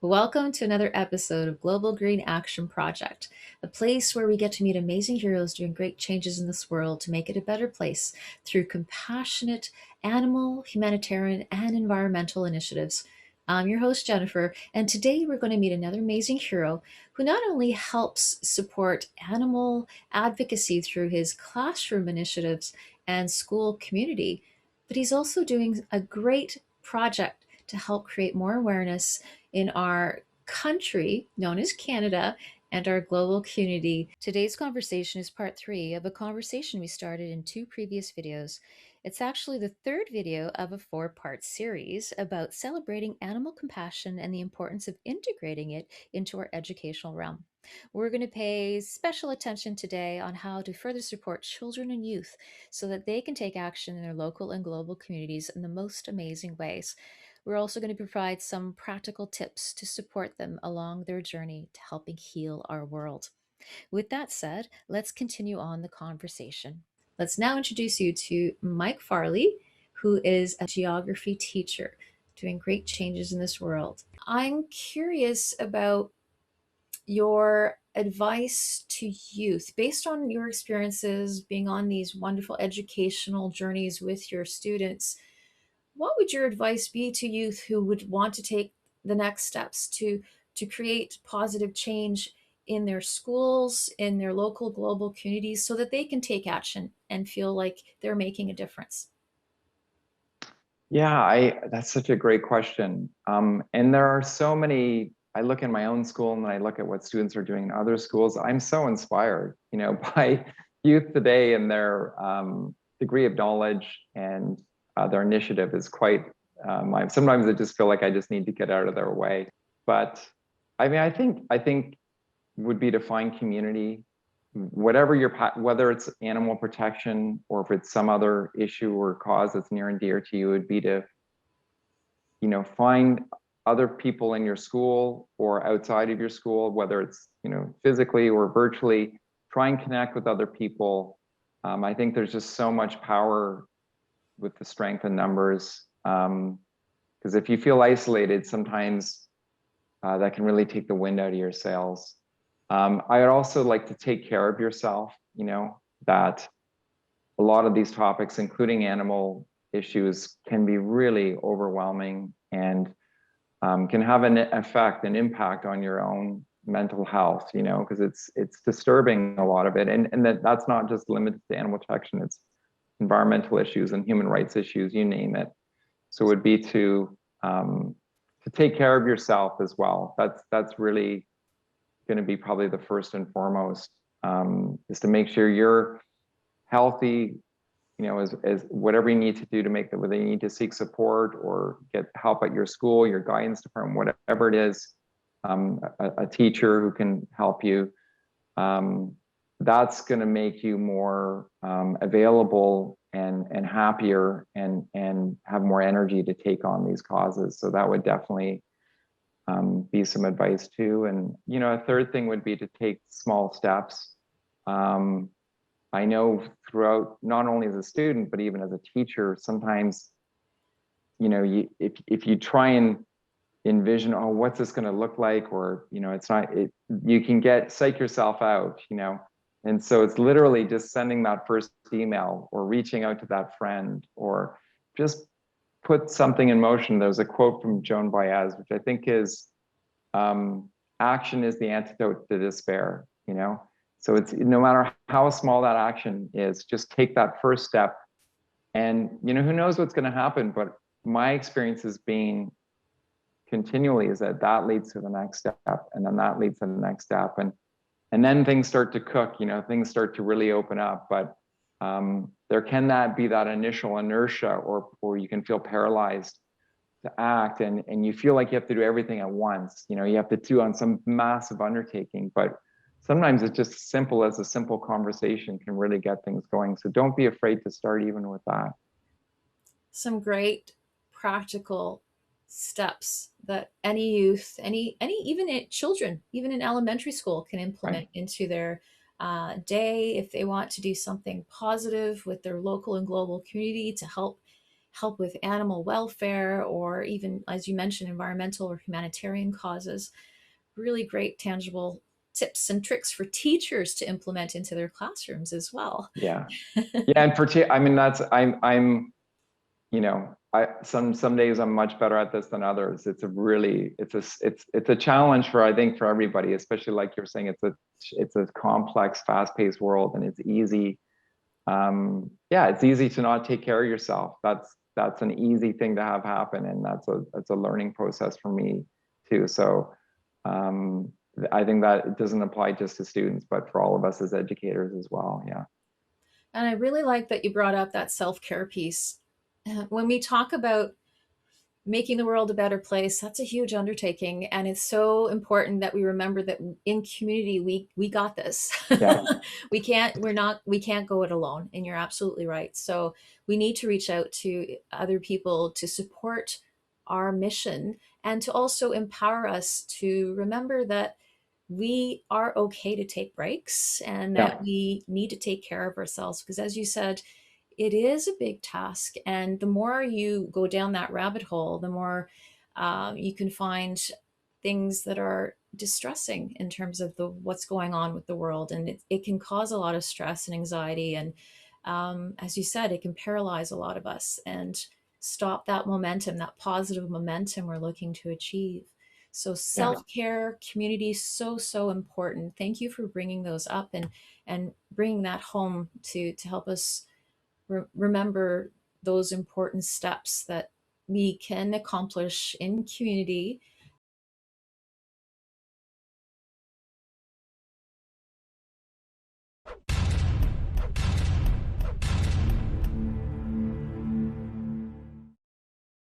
Welcome to another episode of Global Green Action Project, a place where we get to meet amazing heroes doing great changes in this world to make it a better place through compassionate animal, humanitarian, and environmental initiatives. I'm your host, Jennifer, and today we're going to meet another amazing hero who not only helps support animal advocacy through his classroom initiatives and school community, but he's also doing a great project to help create more awareness in our country, known as Canada, and our global community. Today's conversation is part three of a conversation we started in two previous videos. It's actually the third video of a four-part series about celebrating animal compassion and the importance of integrating it into our educational realm. We're going to pay special attention today on how to further support children and youth so that they can take action in their local and global communities in the most amazing ways. We're also going to provide some practical tips to support them along their journey to helping heal our world. With that said, let's continue on the conversation. Let's now introduce you to Mike Farley, who is a geography teacher doing great changes in this world. I'm curious about your advice to youth based on your experiences being on these wonderful educational journeys with your students. What would your advice be to youth who would want to take the next steps to create positive change in their schools, in their local global communities, so that they can take action and feel like they're making a difference? Yeah, I that's such a great question. And there are so many. I look in my own school and I look at what students are doing in other schools. I'm so inspired, by youth today and their degree of knowledge and their initiative is quite. Sometimes I just feel like I just need to get out of their way. But I mean, I think would be to find community, whatever whether it's animal protection or if it's some other issue or cause that's near and dear to you, would be to find other people in your school or outside of your school, whether it's physically or virtually. Try and connect with other people. I think there's just so much power with the strength in numbers, because if you feel isolated sometimes, that can really take the wind out of your sails. I would also like to take care of yourself, that a lot of these topics, including animal issues, can be really overwhelming and can have an effect, an impact on your own mental health, because it's disturbing, a lot of it. And that's not just limited to animal protection, it's environmental issues and human rights issues, you name it. So it would be to take care of yourself as well. That's really going to be probably the first and foremost, is to make sure you're healthy, as whatever you need to do to make that, whether you need to seek support or get help at your school, your guidance department, whatever it is, a teacher who can help you. That's going to make you more available and happier and have more energy to take on these causes. So that would definitely be some advice too. And a third thing would be to take small steps. I know throughout, not only as a student but even as a teacher, sometimes if you try and envision, oh, what's this going to look like, or it's not, you can psych yourself out, and so it's literally just sending that first email or reaching out to that friend or just put something in motion. There's a quote from Joan Baez, which I think is, action is the antidote to despair, So it's, no matter how small that action is, just take that first step. And, who knows what's going to happen, but my experience has been continually is that leads to the next step, and then that leads to the next step. And then things start to cook, things start to really open up. But there can be that initial inertia, or you can feel paralyzed to act, and you feel like you have to do everything at once. You have to do on some massive undertaking, but sometimes it's just simple as a simple conversation can really get things going. So don't be afraid to start even with that. Some great practical steps that any youth, any even children, even in elementary school, can Right. implement into their day if they want to do something positive with their local and global community to help help with animal welfare, or even, as you mentioned, environmental or humanitarian causes. Really great, tangible tips and tricks for teachers to implement into their classrooms as well. Yeah. Yeah. And I mean, I'm, you know, some days I'm much better at this than others. It's a challenge for, I think, for everybody, especially like you're saying, it's a complex, fast-paced world, and it's easy. Yeah, it's easy to not take care of yourself. That's an easy thing to have happen, and that's a learning process for me too. So I think that it doesn't apply just to students, but for all of us as educators as well. Yeah. And I really like that you brought up that self care piece. When we talk about making the world a better place, that's a huge undertaking, and it's so important that we remember that in community we got this. Yeah. We can't go it alone, and you're absolutely right. So we need to reach out to other people to support our mission, and to also empower us to remember that we are okay to take breaks, and that Yeah. we need to take care of ourselves, because as you said, it is a big task. And the more you go down that rabbit hole, the more you can find things that are distressing in terms of the what's going on with the world, and it can cause a lot of stress and anxiety. And as you said, it can paralyze a lot of us and stop that momentum, that positive momentum we're looking to achieve. So Yeah. self-care, community, so important. Thank you for bringing those up, and bringing that home to help us remember those important steps that we can accomplish in community,